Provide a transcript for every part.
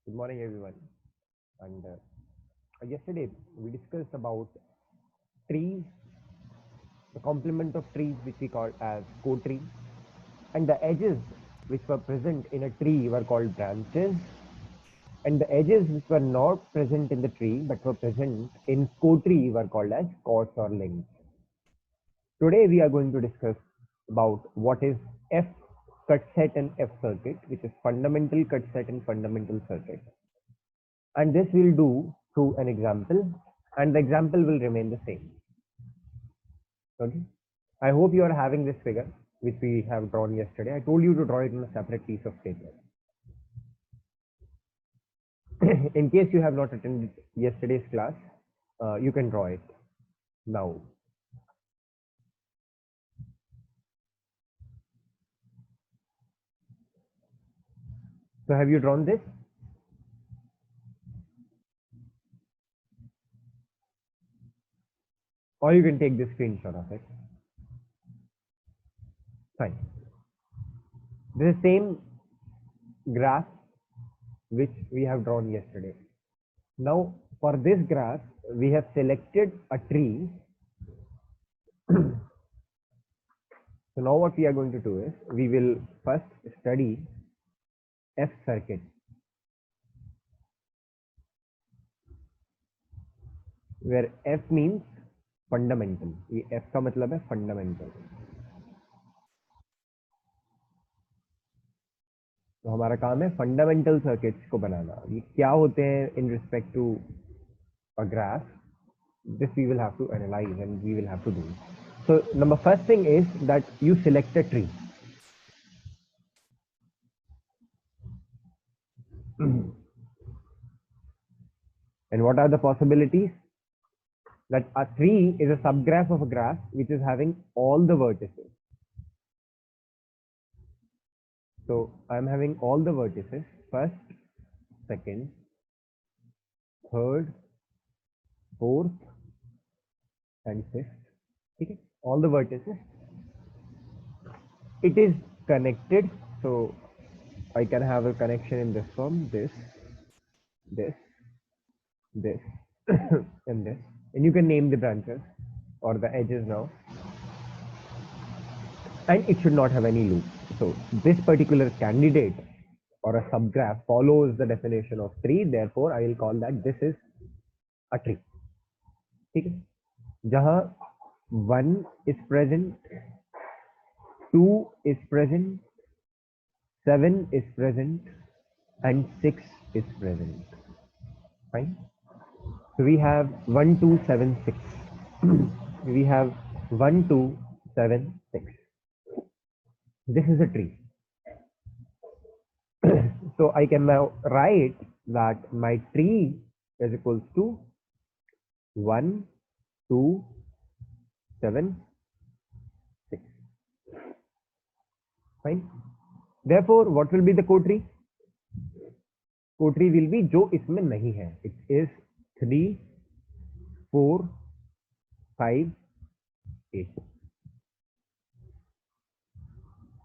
Good morning, everyone. And yesterday we discussed about trees, the complement of trees, which we call as co-tree, and the edges which were present in a tree were called branches, and the edges which were not present in the tree but were present in co-tree were called as cords or links. Today we are going to discuss about what is F cut set and F circuit, which is fundamental cut set and fundamental circuit. And this we'll do through an example, and the example will remain the same. Okay. I hope you are having this figure which we have drawn yesterday. I told you to draw it on a separate piece of paper. In case you have not attended yesterday's class, you can draw it now. So have you drawn this? Or you can take the screenshot of it. Fine. This is same graph which we have drawn yesterday. Now for this graph, we have selected a tree. So now what we are going to do is, we will first study F circuit. Where F means fundamental. ये F का मतलब है fundamental. तो हमारा काम है fundamental circuits को बनाना. ये क्या होते हैं in respect to a graph? This we will have to analyze and we will have to do. So number first thing is that you select a tree. And what are the possibilities? That a tree is a subgraph of a graph which is having all the vertices. So I'm having all the vertices, first, second, third, fourth, and fifth. Okay, all the vertices. It is connected, so I can have a connection in this form, this, and this. And you can name the branches or the edges now. And it should not have any loop. So this particular candidate or a subgraph follows the definition of tree. Therefore, I will call that this is a tree. Okay. Jaha 1 is present, 2 is present, 7 is present, and 6 is present. Fine. So we have 1, 2, 7, 6. We have 1, 2, 7, 6. This is a tree. So I can now write that my tree is equals to 1, 2, 7, 6. Fine. Therefore, what will be the co-tree? Co-tree will be जो इसमें नहीं है. It is 3, 4, 5, 8.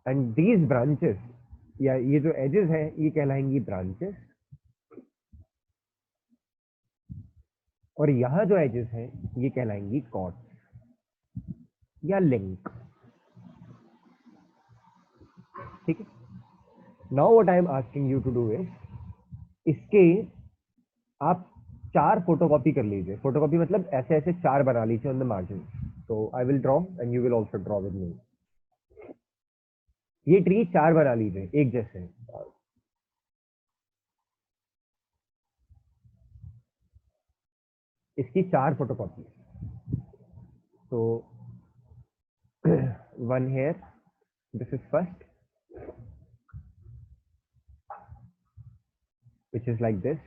And these branches, या ये जो edges हैं, ये कहलाएंगी branches. और यहाँ जो edges हैं, ये कहलाएंगी cords या link. ठीक है. Now what I am asking you to do is, इसके आप 4 फोटोकॉपी कर लीजिए. फोटोकॉपी मतलब ऐसे ऐसे 4 बना लीजिए on the margin. So I will draw and you will also draw with me. ये ट्री 4 बना लीजिए एक जैसे. इसकी 4 photocopy. So one here, this is first, which is like this.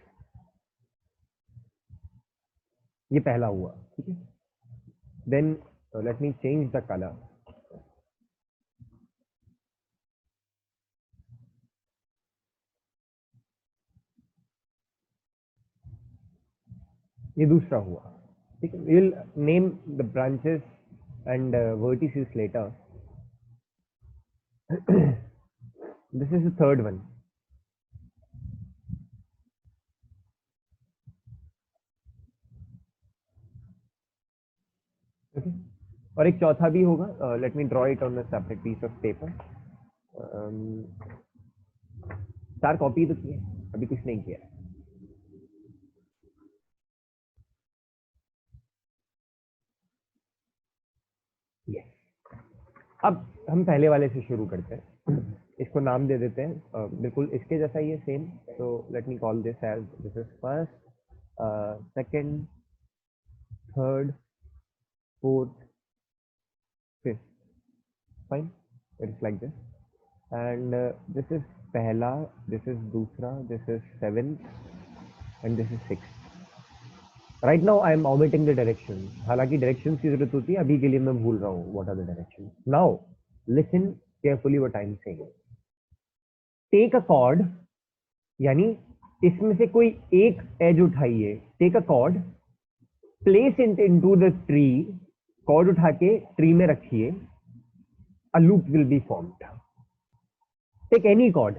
ये पहला हुआ. ठीक है. Then let me change the color. ये दूसरा हुआ. ठीक है. We'll name the branches and vertices later. This is the third one. Okay, और एक चौथा भी होगा, let me draw it on a separate piece of paper. चार कॉपी तो किए, अभी कुछ नहीं किया। यस, अब हम पहले वाले से शुरू करते हैं। इसको नाम दे देते हैं, बिल्कुल इसके जैसा ही है, सेम। तो let me call this edge, this is first, second, third, fourth, fifth, fine, it's like this. And this is पहला, दिस इज दूसरा, this is seventh and this is six. Right now I am omitting the direction, हालांकि direction की जरूरत होती है, अभी के लिए मैं भूल रहा हूँ what are the direction. Now listen carefully what I am saying. Take a chord, यानी इसमें से कोई एक एज उठाइए, take a chord, place it into the tree, chord उठा के ट्री में रखिए, a loop will be formed. Take any chord,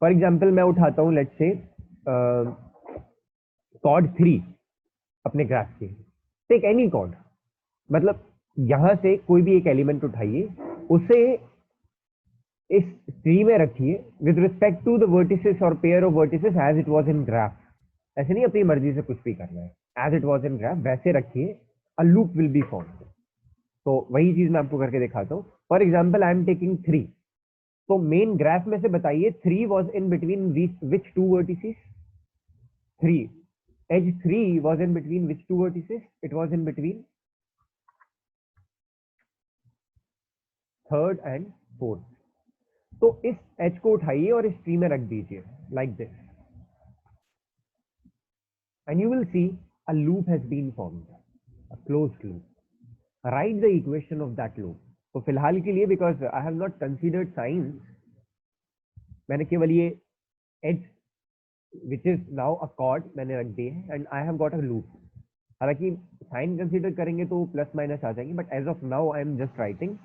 for example मैं उठाता हूं, लेट्स से कॉर्ड 3 अपने ग्राफ के। टेक एनी कॉर्ड, मतलब यहां से कोई भी एक एलिमेंट उठाइए, उसे इस ट्री में रखिए with respect to the vertices और pair of vertices as it was in graph. ऐसे नहीं अपनी मर्जी से कुछ भी करना है, as it was in graph वैसे रखिए, a loop will be formed. तो वही चीज मैं आपको करके दिखाता हूं। For example I am taking 3, तो मेन ग्राफ में से बताइए 3 was in between which two vertices? 3, edge 3 was in between which two vertices? It was in between third and fourth. तो इस एज को उठाइए और इस ट्री में रख दीजिए like this, and you will see a loop has been formed, a closed loop. Write the equation of that loop. तो फिलहाल के लिए, because I have not considered signs, मैंने केवल ये edge which is now a chord मैंने रख दी है, and I have got a loop. हालांकि साइन कंसीडर करेंगे तो प्लस माइनस आ जाएंगे, but as of now I am just writing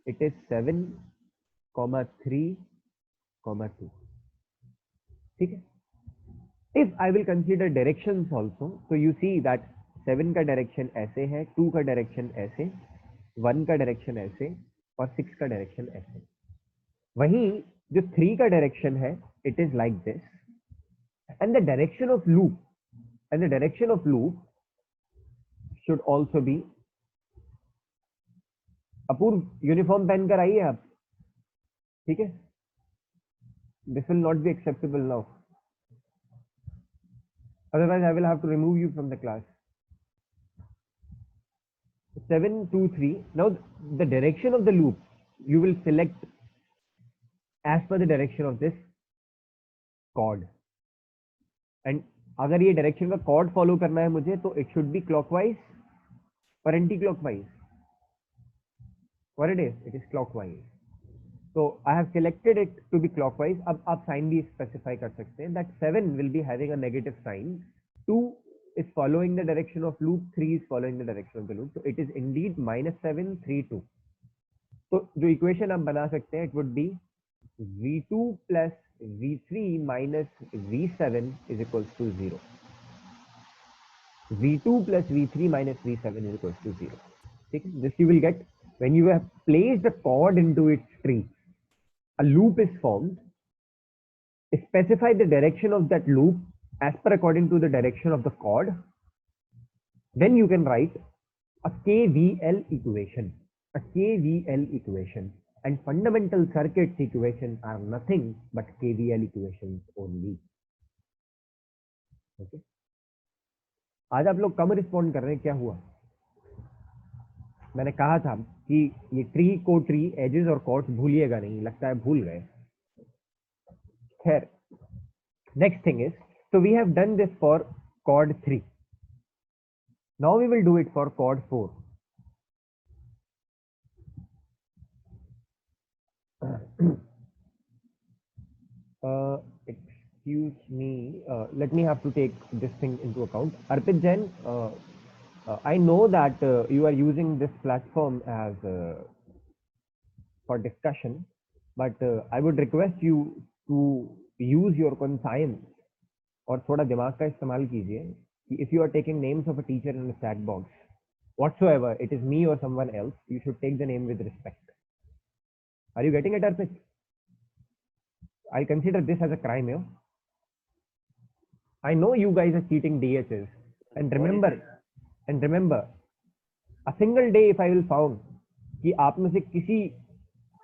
it is 7, 3, 2। ठीक है, if I will consider directions also, तो यू सी दैट 7 का डायरेक्शन ऐसे है, 2 का डायरेक्शन ऐसे, 1 का डायरेक्शन ऐसे, और 6 का डायरेक्शन ऐसे। वहीं जो 3 का डायरेक्शन है, it is like this, and the direction of loop, and the direction of loop should also be, Apoorv uniform पहन कर आइए आप, ठीक है, this will not be acceptable now, otherwise I will have to remove you from the class. 7, 2, 3. Now the direction of the loop you will select as per the direction of this chord, and अगर ये direction का cord follow करना है मुझे, तो it should be clockwise और anti clockwise. What it is clockwise. तो I have selected it to be clockwise. अब आप साइन भी स्पेसिफाई कर सकते हैं that 7 will be having a negative sign, 2 is following the direction of loop, 3 is following the direction of the loop, so it is indeed -7, 3, 2. तो जो equation आप बना सकते हैं, it would be v2 plus v3 minus v7 is equals to 0. v2 plus v3 minus v7 is equals to 0. ठीक है, this you will get when you have placed a chord into its tree, a loop is formed, specify the direction of that loop as per according to the direction of the chord, then you can write a KVL equation, a KVL equation, and fundamental circuits equations are nothing but KVL equations only. Okay? आज आप लोग कम respond कर रहे हैं, क्या हुआ? मैंने कहा था कि ये ट्री को ट्री, एजेस और कॉर्ड्स भूलिएगा नहीं, लगता है भूल गए। खैर, next thing is, so we have done this for chord 3. Now we will do it for chord 4. Excuse me, let me have to take this thing into account. Arpit Jain, I know that you are using this platform as for discussion, but I would request you to use your conscience और थोड़ा दिमाग का इस्तेमाल कीजिए कि if you are taking names of a teacher in a chat box, whatsoever it is me or someone else, you should take the name with respect. Are you getting it, Arpit? I consider this as a crime, yo. I know you guys are cheating DHs, and remember, a single day if I will found कि आप में से किसी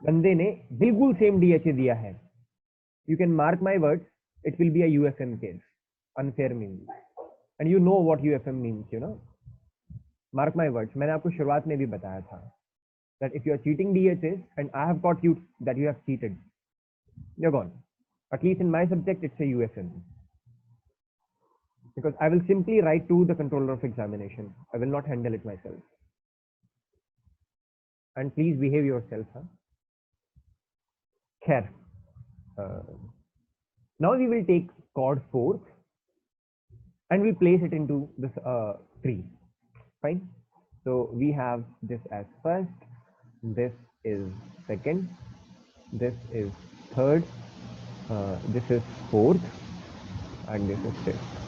बंदे ने बिल्कुल same DHA दिया है, you can mark my words, it will be a UFM case, unfair means, and you know what UFM means, you know. Mark my words. मैंने आपको शुरुआत में भी बताया था that if you are cheating DHs and I have caught you that you have cheated, you're gone. At least in my subject, it's a UFM. Because I will simply write to the controller of examination. I will not handle it myself. And please behave yourself. Huh? Khair. Now we will take chord 4th and we place it into this tree. Fine. So we have this as first, this is second, this is third, this is fourth, and this is fifth.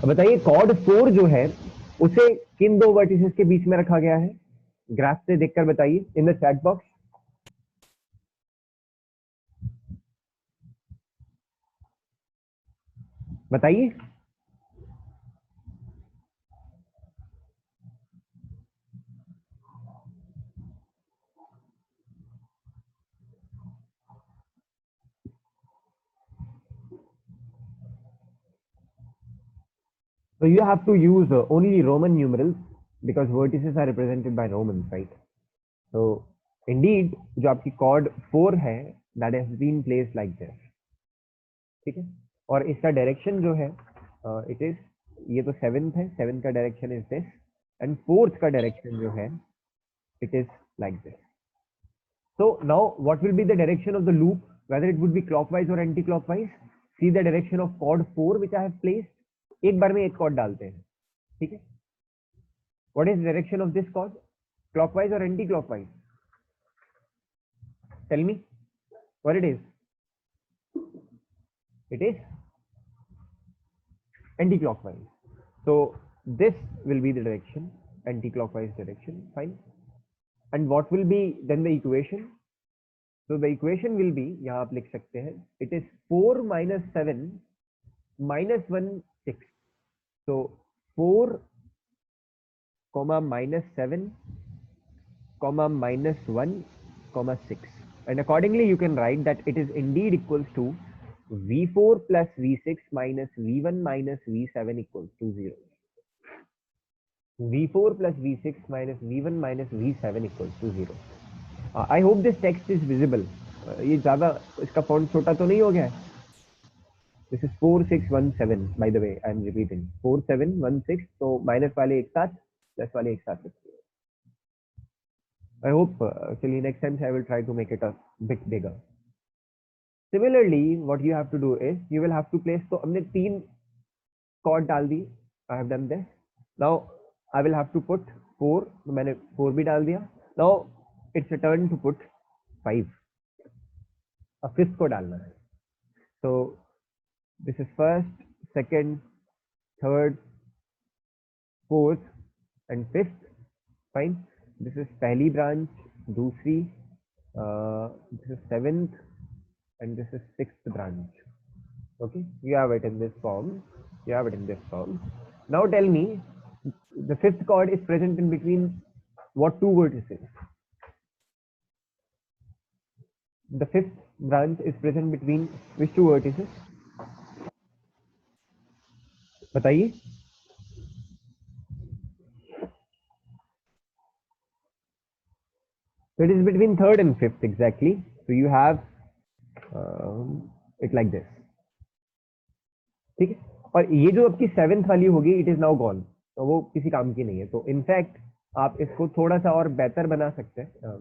अब बताइए cord 4 जो है उसे किन दो vertices के बीच में रखा गया है? ग्राफ से देखकर बताइए इन द चैट बॉक्स. बताइए. So you have to use only Roman numerals because vertices are represented by Romans, right? So indeed जो आपकी chord 4 है that has been placed like this. ठीक है. और इसका डायरेक्शन जो है it is, ये तो 7th है, 7th का direction is this, and 4th का डायरेक्शन जो है it is like this. So now what will be the direction of the loop, whether it would be clockwise or anti-clockwise? See the direction of chord 4 which I have placed. एक बार में एक chord डालते हैं. ठीक है. What is the direction of this chord? Clockwise or anti-clockwise? Tell me what it is. It is anti-clockwise. So this will be the direction, anti-clockwise direction. Fine. And what will be then the equation? So the equation will be, यहाँ आप लिख सकते हैं, it is 4 minus 7 minus 1 6. So 4 comma minus 7 comma minus 1 comma 6, and accordingly you can write that it is indeed equals to V4 plus V6 minus V1 minus V7 equals to 0. V4 plus V6 minus V1 minus V7 equals to 0. I hope this text is visible. ये ज़्यादा इसका font छोटा तो नहीं हो गया है? This is 4617 by the way. I am repeating 4716. So minus वाले एक साथ, plus वाले एक साथ. I hope actually next time I will try to make it a bit bigger. Similarly, what you have to do is you will have to place. तो हमने 3 chord डाल दी. I have done this. Now I will have to put 4. तो मैंने 4 भी डाल दिया. Now it's a turn to put 5. A 5th को डालना है. So this is first, second, third, fourth, and 5th. Fine. This is पहली branch, दूसरी, this is 7th, and this is 6th branch. Okay, you have it in this form. You have it in this form. Now tell me, the 5th chord is present in between what two vertices? The 5th branch is present between which two vertices? बताइए. So it is between 3rd and 5th exactly. So you have it like this. ठीक है. और ये जो आपकी 7th वाली होगी, it is now gone. तो वो किसी काम की नहीं है. तो इनफैक्ट आप इसको थोड़ा सा और बेहतर बना सकते हैं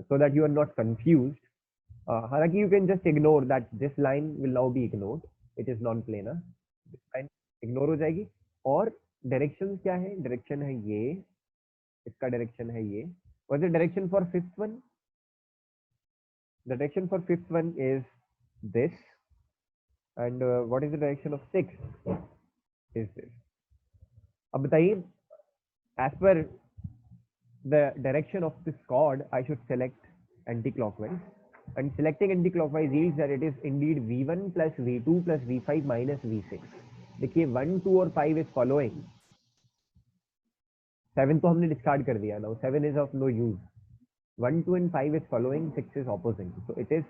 so that you are not confused. हालांकि you can just ignore that this line will now be ignored. It is non-planar. This line ignore हो जाएगी. और डायरेक्शन क्या है? डायरेक्शन है ये, इसका डायरेक्शन है ये. What's the direction for 5th one? The direction for 5th one is this, and what is the direction of 6th? Is this. अब बताइए as per the direction of this chord, I should select anti-clockwise. And selecting anti-clockwise yields that it is indeed V1 plus V2 plus V5 minus V6. देखिए 1, 2 और 5 is following. 7 तो हमने discard कर दिया. Now 7 is of no use. 1, 2 and 5 is following. 6 is opposing. So it is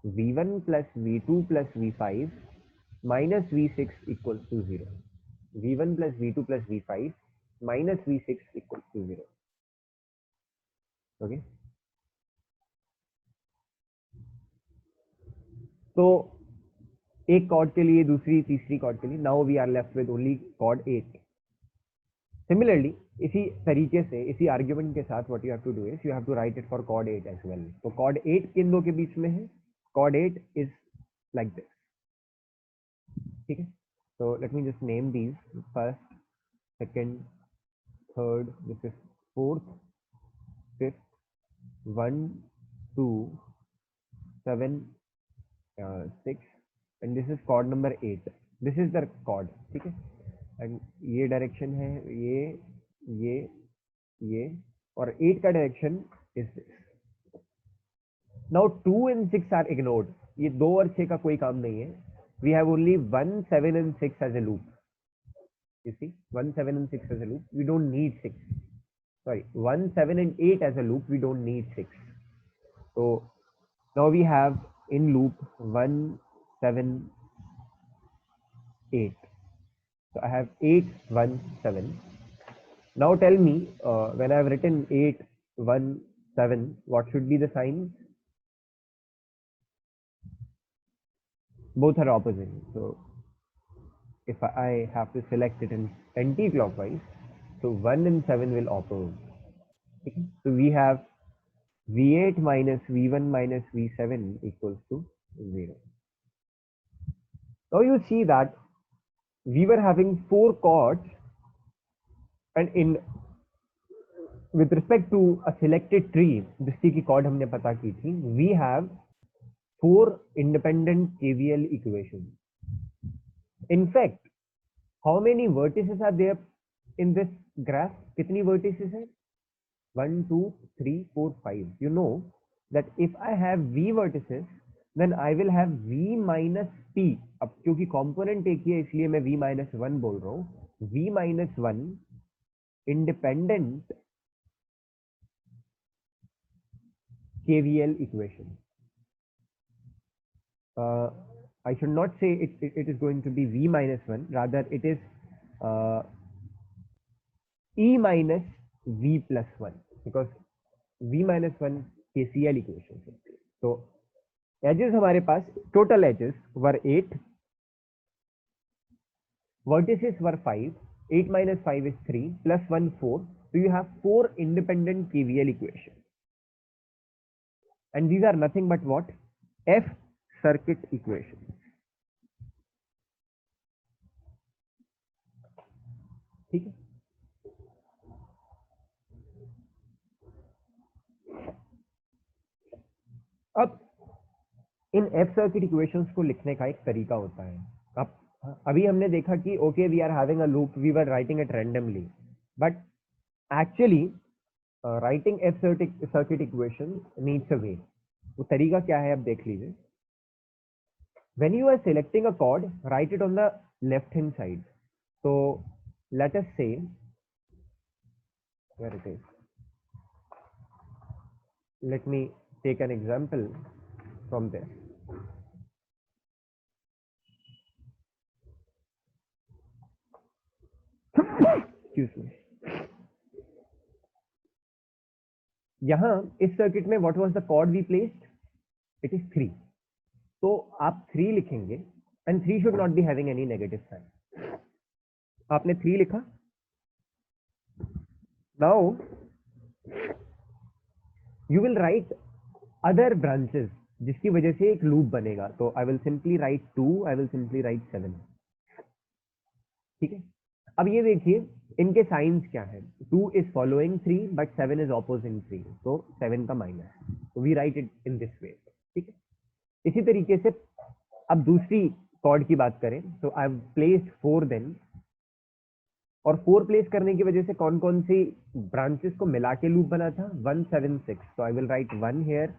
V1 plus V2 plus V5 minus V6 equals to 0. V1 plus V2 plus V5 minus V6 equals to 0. Okay. तो एक cord के लिए, दूसरी तीसरी chord के लिए, now we are left with only chord 8. Similarly इसी तरीके से, इसी आर्ग्यूमेंट के साथ what you have to do is you have to write it for chord 8 as well. तो कॉर्ड 8 किन दो के बीच में है? Chord 8 is like this. ठीक है. So let me just name these: first, second, third, this is fourth, fifth, 1, 2, 7, 6, and this is chord number 8. This is the chord. ठीक है. and ये डायरेक्शन है, ये और 8 का direction is this. Now 2 and 6 are ignored. ये 2 और 6 का कोई काम नहीं है. We have only 1, 7 and 6 as a loop. You see, 1, 7 and 6 as a loop. We don't need 6. Sorry, 1, 7 and 8 as a loop. We don't need 6. So now we have in loop 1, 7, 8. So I have 8, 1, 7. Now tell me, when I have written 8, 1, 7, what should be the signs? Both are opposite. So if I have to select it in anti-clockwise, so 1 and 7 will oppose. Okay. So we have V8 minus V1 minus V7 equals to 0. Now you see that we were having 4 chords, and in with respect to a selected tree, जिसकी की chord हमने पता की थी, we have 4 independent KVL equations. In fact, how many vertices are there in this graph? कितनी vertices है? 1, 2, 3, 4, 5. You know that if I have V vertices, then I will have V minus P. अब क्योंकि component एक ही है, इसलिए मैं V minus 1 बोल रहा हूँ. V minus 1 independent KVL equation. I should not say it is going to be V minus 1, rather it is E minus V plus 1, because V minus 1 KCL equation. So edges हमारे पास, total edges were 8, vertices were 5, 8 minus 5 is 3, plus 1, 4. So you have 4 independent KVL equations. And these are nothing but what? F circuit equations. ठीक है. अब इन F circuit equations को लिखने का एक तरीका होता है. अब अभी हमने देखा कि okay, we are having a loop, we were writing it randomly, but actually writing F circuit equation needs a way. वो तरीका क्या है, अब देख लीजिए. When you are selecting a chord, write it on the left hand side. So let us say, where it is, let me take an example from there. Excuse me. यहाँ इस circuit में what was the chord we placed? It is 3. तो आप 3 लिखेंगे, and 3 should not be having any negative sign. आपने 3 लिखा. Now you will write other branches जिसकी वजह से एक लूप बनेगा. तो I will simply write 2, I will simply write 7. ठीक है. अब ये देखिए इनके साइंस क्या है. 2 is following 3 but 7 is opposing 3. तो 7 का माइनस. तो we write it in this way. ठीक है. इसी तरीके से अब दूसरी कॉर्ड की बात करें, तो आई हैव प्लेस्ड 4 देन, और 4 प्लेस करने की वजह से कौन कौन सी ब्रांचेस को मिला के लूप बना था, 1 7 6। तो I will write 1 here,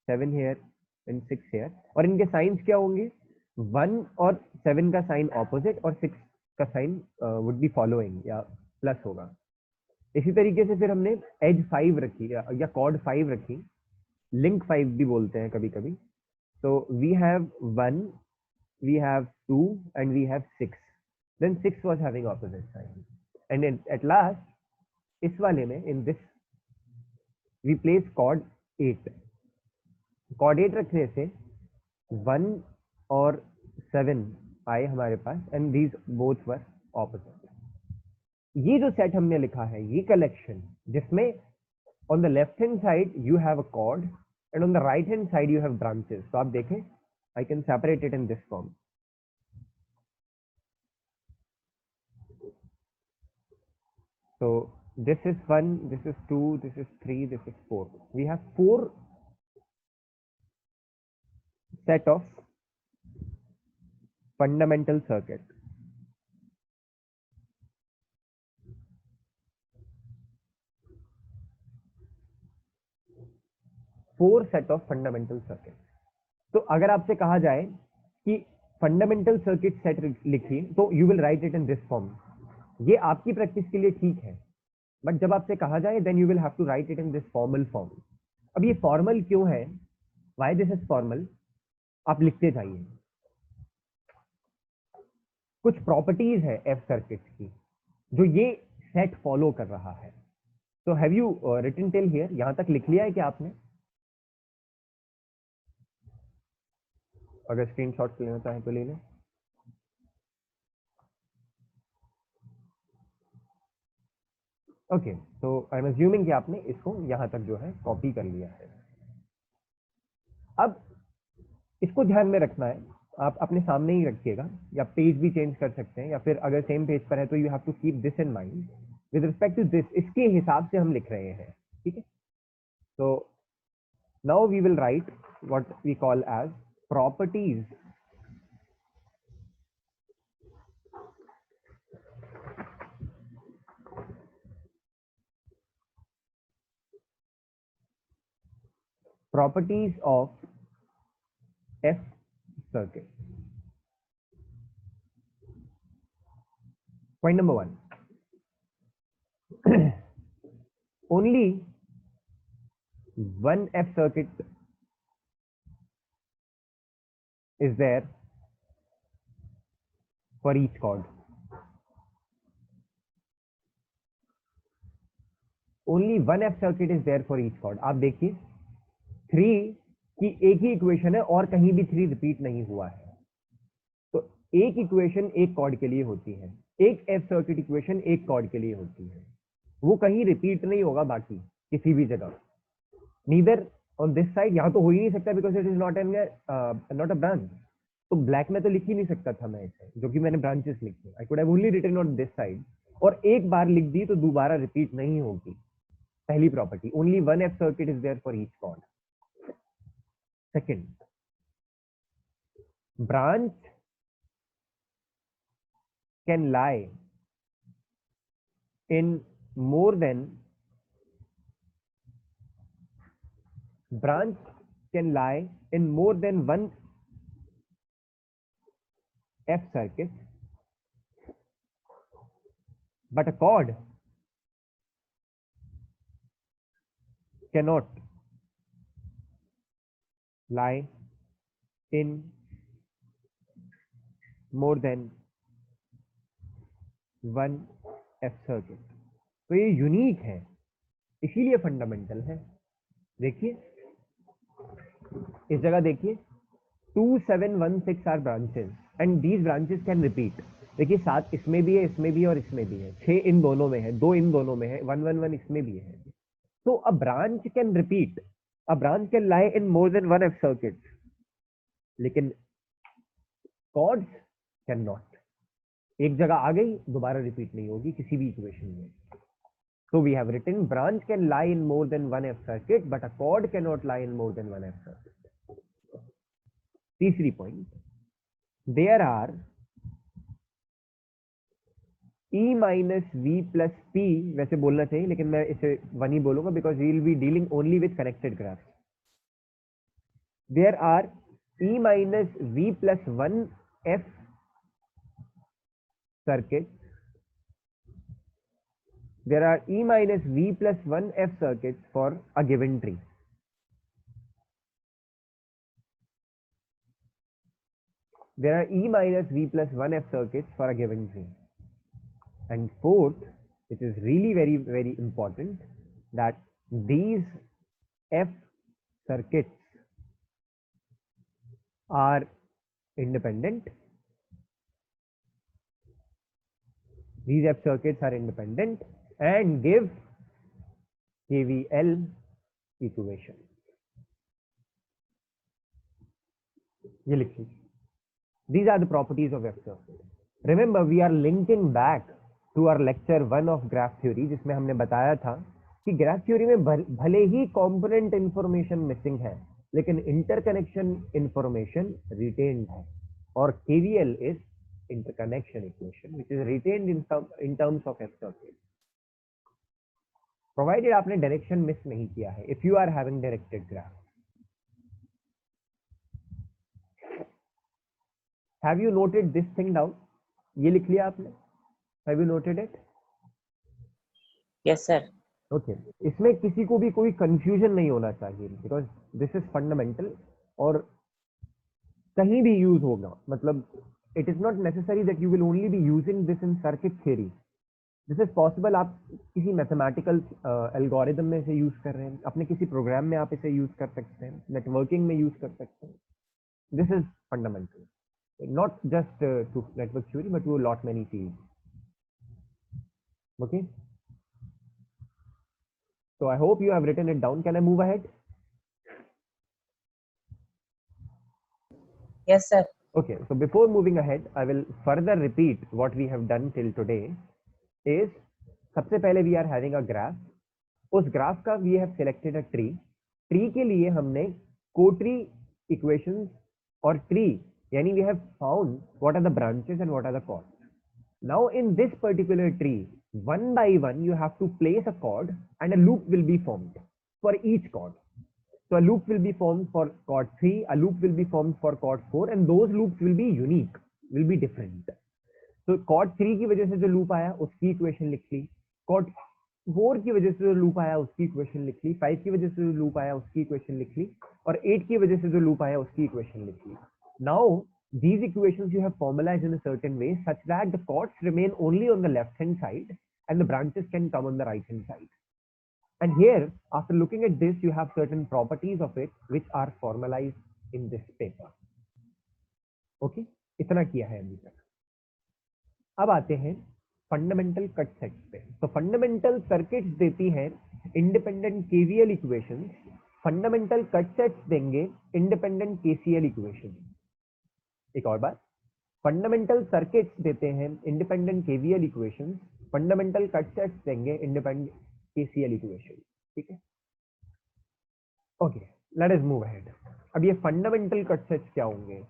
7 here and 6 here. और इनके साइंस क्या होंगे, 1 और 7 का साइन ऑपोजिट और 6 का साइन वुड बी फॉलोइंग या प्लस होगा। इसी तरीके से फिर हमने एज 5 रखी या कॉर्ड 5 रखी, लिंक 5 भी बोलते हैं कभी कभी। तो we have 1, we have 2 and we have 6, then 6 was having opposite sign, and at last इस वाले में in this we place chord 8। chord 8 रखने से 1 और 7 आए हमारे पास and these both were opposite। ये जो सेट हमने लिखा है, ये कलेक्शन जिसमें on the left hand side you have a chord and on the right hand side you have branches। तो आप देखें, I can separate it in this form। So this is 1, this is 2, this is 3, this is 4। We have 4 set of fundamental circuit। Four set of fundamental circuit. तो अगर आपसे कहा जाए कि fundamental circuit set लिखिए, तो you will write it in this form. ये आपकी प्रैक्टिस के लिए ठीक है, बट जब आपसे कहा जाए then you will have to write it in this formal form. अब ये फॉर्मल क्यों है, व्हाई दिस इज फॉर्मल, आप लिखते जाइए। कुछ प्रॉपर्टीज है एफ सर्किट की जो ये सेट फॉलो कर रहा है। तो have you written till here, यहां तक लिख लिया है क्या आपने? अगर स्क्रीनशॉट लेना चाहें तो ले लें। ओके, तो आई एम अज्यूमिंग कि आपने इसको यहां तक जो है कॉपी कर लिया है। अब इसको ध्यान में रखना है, आप अपने सामने ही रखिएगा, या पेज भी चेंज कर सकते हैं, या फिर अगर सेम पेज पर है तो you have to keep this in mind with respect to this. इसके हिसाब से हम लिख रहे हैं, ठीक है। तो now we will write what we call as properties properties of F circuit। Point number 1, only one F circuit is there for each chord। Only one F circuit is there for each chord। आप देखिए 3 की एक ही equation है और कहीं भी 3 repeat नहीं हुआ है। तो एक इक्वेशन एक कॉर्ड के लिए होती है, एक एफ सर्किट इक्वेशन एक कॉर्ड के लिए होती है, वो कहीं रिपीट नहीं होगा बाकी किसी भी जगह। नीदर ऑन दिस साइड, यहां तो हो ही नहीं सकता because it is not a branch. तो ब्लैक में तो लिख ही नहीं सकता था मैं इसे, जो कि मैंने ब्रांचेस लिखी। I could have only written on this side, और एक बार लिख दी तो दोबारा रिपीट नहीं होगी। पहली property, only one F circuit is there for each chord. Second, branch can lie in more than one F circuit, but a chord cannot lie in more than one F circuit। तो ये unique है, इसीलिए fundamental है। देखिए इस जगह देखिए, 2 7 1 6 are branches and these branches can repeat. देखिए 7 इसमें भी है, इसमें भी है और इसमें भी है, 6 इन दोनों में है, 2 इन दोनों में है, 1 1 1 इसमें भी है। So a branch can repeat, a branch can lie in more than one F circuit, लेकिन chords cannot। एक जगह आ गई, दोबारा रिपीट नहीं होगी किसी भी इक्वेशन में। So we have written branch can lie in more than one F circuit, but a chord cannot lie in more than one F circuit। तीसरी point, there are E minus V plus P वैसे बोलना चाहिए, लेकिन मैं इसे 1 ही बोलूंगा because we will be dealing only with connected graph. There are E minus V plus 1 F circuits. There are E minus V plus 1 F circuits for a given tree. There are E minus V plus 1 F circuits for a given tree. And fourth, which is really very, very important, that these F circuits are independent. These F circuits are independent and give KVL equation. ये लिख लीजिए. These are the properties of F circuit. Remember, we are linking back to our lecture 1 of graph theory, जिसमें हमने बताया था कि graph theory में भले ही कंपोनेंट इंफॉर्मेशन मिसिंग है, लेकिन इंटरकनेक्शन इंफॉर्मेशन रिटेन्ड है. और KVL is interconnection equation which is written in terms of F circuit, provided आपने डायरेक्शन मिस नहीं किया है. If you are having directed graph, have you noted this thing down? ये लिख लिया आपने? Have you noted it? Yes, sir. Okay. इसमें किसी को भी कोई कंफ्यूजन नहीं होना चाहिए बिकॉज दिस इज फंडामेंटल और कहीं भी यूज होगा. मतलब it is not necessary that you will only be using this in circuit theory. This is possible. आप किसी मैथमेटिकल एल्गोरिथम में इसे यूज कर रहे हैं, अपने किसी प्रोग्राम में आप इसे यूज कर सकते हैं, नेटवर्किंग में यूज कर सकते हैं. This is fundamental. Not just to network theory, but to a lot many fields. Okay. So I hope you have written it down. Can I move ahead? Yes, sir. Okay. So before moving ahead, I will further repeat what we have done till today. Is सबसे पहले we are having a graph. उस graph का we have selected a tree. Tree के लिए हमने co-tree equations और tree यानी we have found what are the branches and what are the chords. Now in this particular tree, one by one you have to place a chord and a loop will be formed for each chord. So a loop will be formed for chord 3, a loop will be formed for chord 4, and those loops will be unique, will be different. So chord 3 की वजह से जो loop आया उसकी equation लिख ली, chord 4 की वजह से जो loop आया उसकी equation लिख ली, 5 की वजह से जो loop आया उसकी equation लिख ली, और 8 की वजह से जो loop आया उसकी equation लिख ली. Now these equations you have formalized in a certain way such that the chords remain only on the left hand side and the branches can come on the right hand side. And here, after looking at this, you have certain properties of it which are formalized in this paper. Okay, इतना किया है अभी तक. अब आते हैं fundamental cut sets पे. तो फंडामेंटल सर्किट्स देती हैं independent KVL equations, fundamental cut sets देंगे इंडिपेंडेंट KCL इक्वेशंस. एक और बार, फंडामेंटल सर्किट्स देते हैं independent KVL equations, fundamental cut sets देंगे इंडिपेंडेंट KCL इक्वेशन. ठीक है. Okay, let us move ahead. अब ये फंडामेंटल कट सेट्स क्या होंगे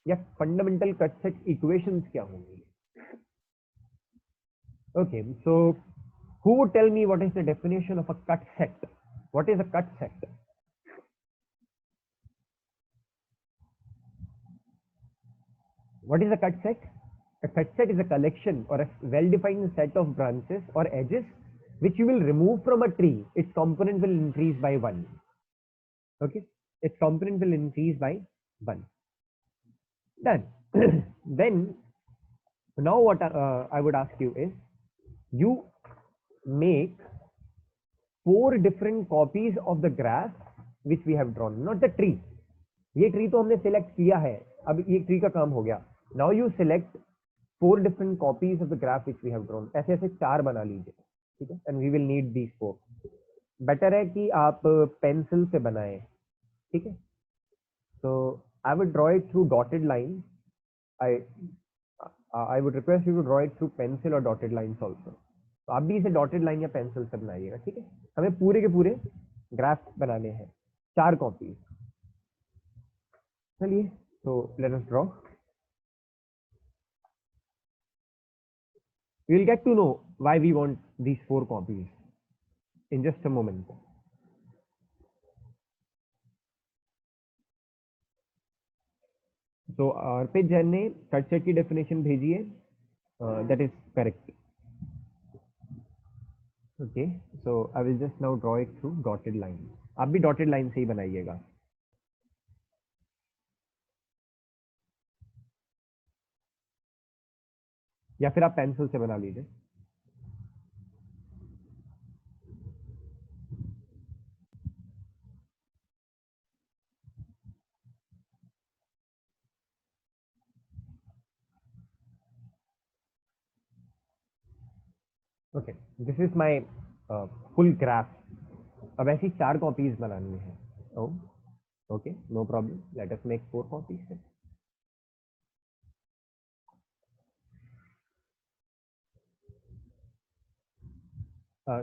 या फंडामेंटल कट सेट इक्वेशंस क्या होंगी? Okay, so who would tell me what is the definition of a cut set? What is a cut set? What is a cut set? A cut set is a collection or a well-defined set of branches or edges which you will remove from a tree. Its component will increase by 1. Okay, its component will increase by 1. Done. Then now what I would ask you is, you make 4 different copies of the graph which we have drawn, not the tree. ये tree तो हमने select किया है, अब ये tree का काम हो गया. Now you select 4 different copies of the graph which we have drawn. ऐसे ऐसे 4 बना लीजिए. ठीक है, and we will need these 4. Better है कि आप पेंसिल से बनाएं. ठीक है. So I would draw it through dotted line. I would request you to draw it through pencil or dotted lines also. तो आप भी इसे डॉटेड लाइन या पेंसिल से बनाइएगा. ठीक है, हमें पूरे के पूरे ग्राफ बनाने हैं, 4 कॉपीज. चलिए, तो let us draw. We'll get to know why we want these 4 copies in just a moment. So अर्पित जैन ने कट सेट की डेफिनेशन भेजी है, that is correct. Okay, so I will just now draw it through dotted line. आप भी dotted line से ही बनाइएगा. या फिर आप पेंसिल से बना लीजिए. Okay, this is my full graph. अब ऐसी 4 कॉपीज बनानी है. Oh, okay, no problem. Let us make 4 copies.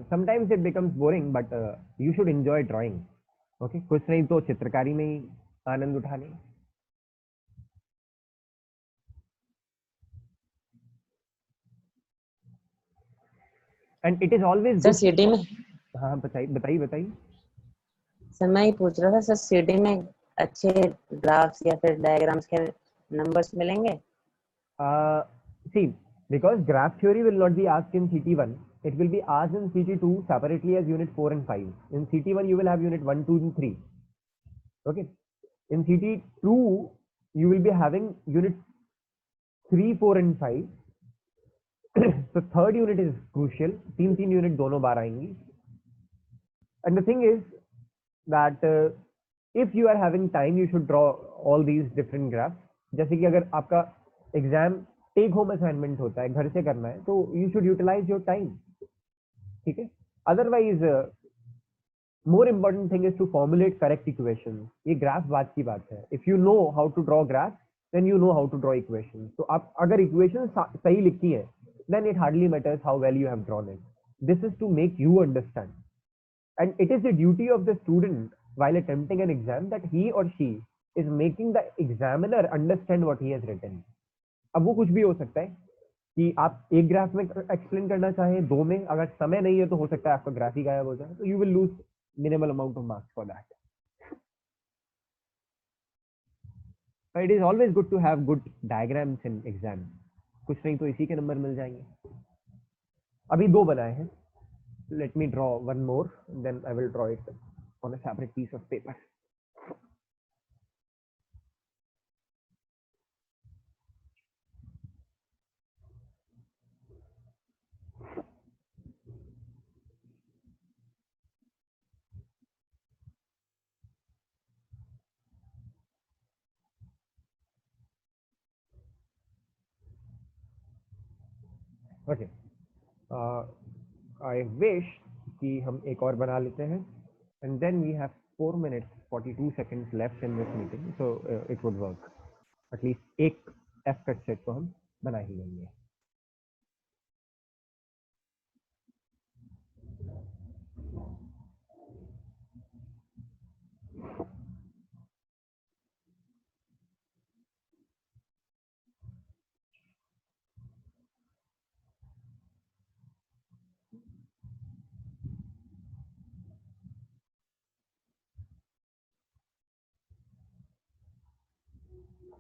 Sometimes it becomes boring, but you should enjoy drawing. Okay, कुछ नहीं तो चित्रकारी में ही आनंद उठाने. And it is always sir good. CD में, हाँ बताइए. सर मैं ही पूछ रहा था सर, सीडी में अच्छे ग्राफ्स या फिर डायग्राम्स के नंबर्स मिलेंगे? See, because graph theory will not be asked in CT1, it will be asked in CT2 separately as unit 4 and 5. In CT1 you will have unit 1, 2 and 3. Okay, in CT2 you will be having unit 3, 4 and 5. So third unit is crucial. 3 unit दोनों बार आएंगी. And the thing is that if you are having time, you should draw all these different graphs. जैसे कि अगर आपका exam take home assignment होता है, घर से करना है, तो you should utilise your time. ठीक है. Otherwise more important thing is to formulate correct equation. ये ग्राफ बात की बात है. If you know how to draw graph, then you know how to draw equation. तो आप अगर इक्वेशन सही लिखी है, then it hardly matters how well you have drawn it. This is to make you understand. And it is the duty of the student while attempting an exam that he or she is making the examiner understand what he has written. अब वो कुछ भी हो सकता है कि आप एक ग्राफ में एक्सप्लेन करना चाहें, 2 में. अगर समय नहीं है तो हो सकता है आपका ग्राफ ही गायब हो जाए. तो you will lose minimal amount of marks for that. It is always good to have good diagrams in exam. कुछ नहीं तो इसी के नंबर मिल जाएंगे. अभी 2 बनाए हैं. Let me draw one more, then I will draw it on a separate piece of paper. Okay. I wish कि हम एक और बना लेते हैं. And then we have 4 minutes 42 seconds left in this meeting, so it would work. At least एक F cut set तो हम बना ही लेंगे.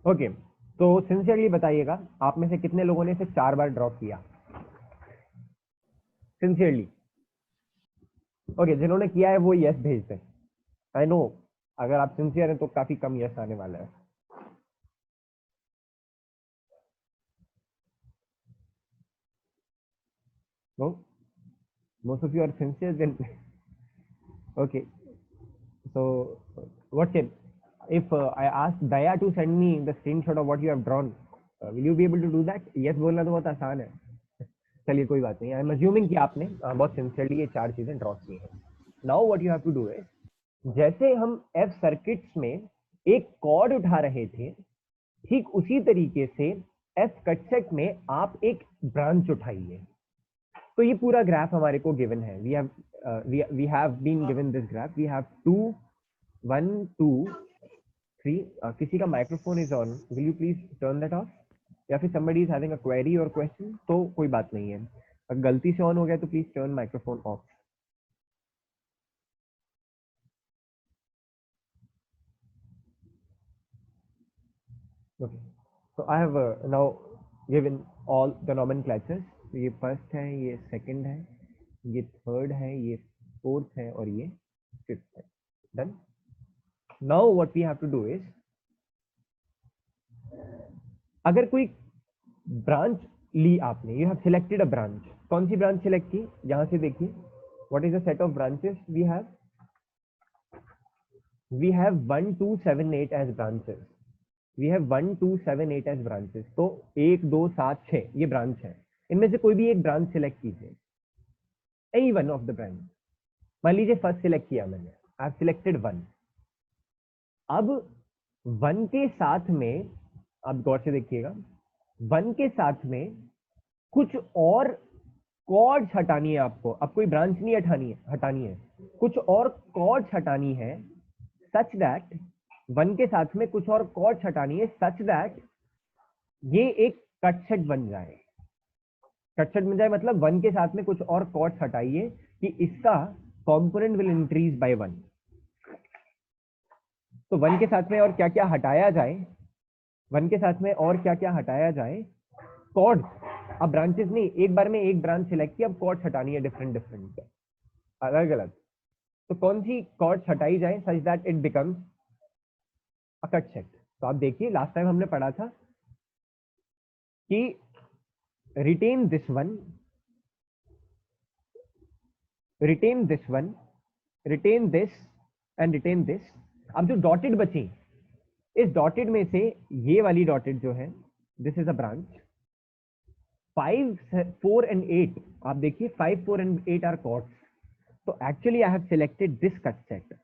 ओके, तो सिंसियरली बताइएगा, आप में से कितने लोगों ने इसे 4 बार ड्रॉ किया? सिंसियरली. ओके, जिन्होंने किया है वो यस भेज दें. आई नो अगर आप सिंसियर हैं तो काफी कम यस आने वाला है. No, most of you are sincere then. Okay, so what's it? If I ask Daya to send me the screenshot of what you have drawn, will you be able to do that? Yes बोलना तो बहुत आसान है. चलिए कोई बात नहीं. I am assuming कि आपने बहुत सिंसियरली ये 4 चीजें ड्रॉ की हैं. Now what you have to do is, जैसे हम एफ सर्किट्स में एक कॉर्ड उठा रहे थे, ठीक उसी तरीके से एफ कट सेट में आप एक ब्रांच उठाइए. तो ये पूरा ग्राफ हमारे को गिवन है. We have been given this graph. We have 2 1 2 3. किसी का microphone is on, will you please turn that off? या फिर somebody is having a query or question, तो कोई बात नहीं है. अगर गलती से ऑन हो गया तो please turn microphone of. Okay. So I have now given all the nomenclatures. ये फर्स्ट है, ये सेकंड है, ये थर्ड है, ये फोर्थ है और ये फिफ्थ है. Done. Now what we have to do is, अगर कोई ब्रांच ली आपने, you have selected a branch. कौन सी ब्रांच सिलेक्ट की? यहां से देखिए, what is the set of branches we have. We have 1 2 7 8 as branches. We have 1 2 7 8 as branches. तो 1 2 7 6 ये ब्रांच है. इनमें से कोई भी एक ब्रांच सिलेक्ट कीजिए, any one of the branch. मान लीजिए फर्स्ट सिलेक्ट किया मैंने, आई हैव सिलेक्टेड 1. अब 1 के साथ में, आप गौर से देखिएगा, 1 के साथ में कुछ और कॉर्ड्स हटानी है आपको. अब कोई ब्रांच नहीं हटानी है, कुछ और कॉर्ड्स हटानी है, सच दैट 1 के साथ में कुछ और कॉर्ड्स हटानी है सच दैट ये एक कट सेट बन जाए. कट सेट बन जाए मतलब 1 के साथ में कुछ और कॉर्ड्स हटाइए कि इसका कंपोनेंट विल इंक्रीज बाय 1. तो 1 के साथ में और क्या क्या हटाया जाए, 1 के साथ में और क्या क्या हटाया जाए, कॉर्ड्स. अब ब्रांचेस नहीं, एक बार में एक ब्रांच सिलेक्ट की, अब कॉर्ड्स हटानी है डिफरेंट अलग अलग. तो कौन सी कॉर्ड्स हटाई जाए such that it becomes a cut set. तो आप देखिए, लास्ट टाइम हमने पढ़ा था कि written this one, written this one, written this and written this. अब जो डॉटेड बची, इस डॉटेड में से ये वाली डॉटेड जो है, this is a branch. 5 4 and 8, आप देखिए 5 4 एंड 8 आर कॉर्ड्स. तो actually I have selected this cut set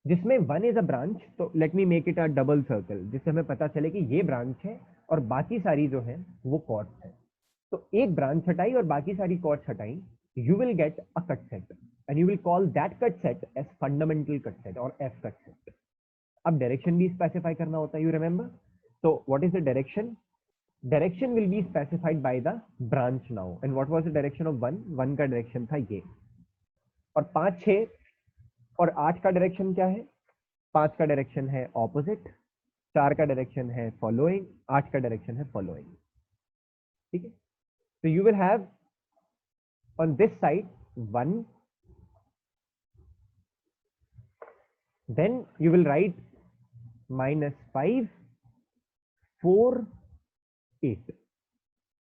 जिसमें 1 इज अ ब्रांच. तो let me make it a double circle, जिससे हमें पता चले कि ये ब्रांच है और बाकी सारी जो है वो कॉर्ड्स है. तो एक ब्रांच हटाई और बाकी सारी कॉर्ड्स हटाई, you will get a cut set and you will call that cut set as fundamental cut set और एफ कट सेट. अब डायरेक्शन भी स्पेसिफाई करना होता है, you remember. So what is the direction? Direction will be specified by the branch now. And what was the direction of 1? 1 का direction था ये. और 5 6 और 8 का डायरेक्शन क्या है? 5 का डायरेक्शन है ऑपोजिट, 4 का डायरेक्शन है फॉलोइंग, 8 का डायरेक्शन है फॉलोइंग. ठीक है. So you will have on this side 1, then you will write -5 4 8.